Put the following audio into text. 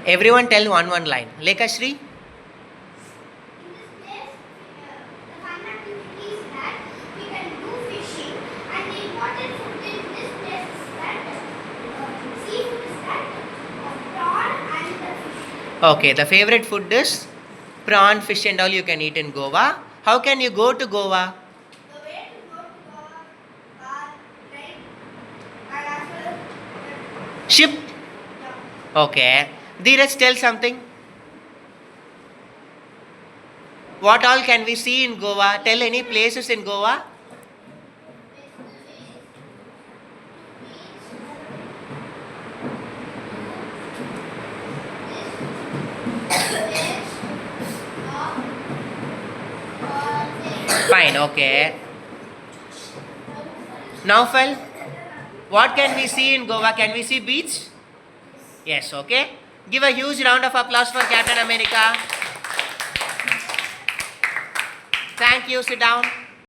Everyone tell one line. Lekashri? In this place, the fun activity is that we can do fishing, and the important food in this place is that seafood is that prawn and the fish. Okay, the favorite food is prawn, fish and all you can eat in Goa. How can you go to Goa? The way to go to Goa, car, train, and after Ship? yeah. Okay. Dheeraj, tell something. What all can we see in Goa? Tell any places in Goa. Fine, okay. Naufal, what can we see in Goa? Can we see beach? Yes, okay. Give a huge round of applause for Captain America. Thank you, sit down.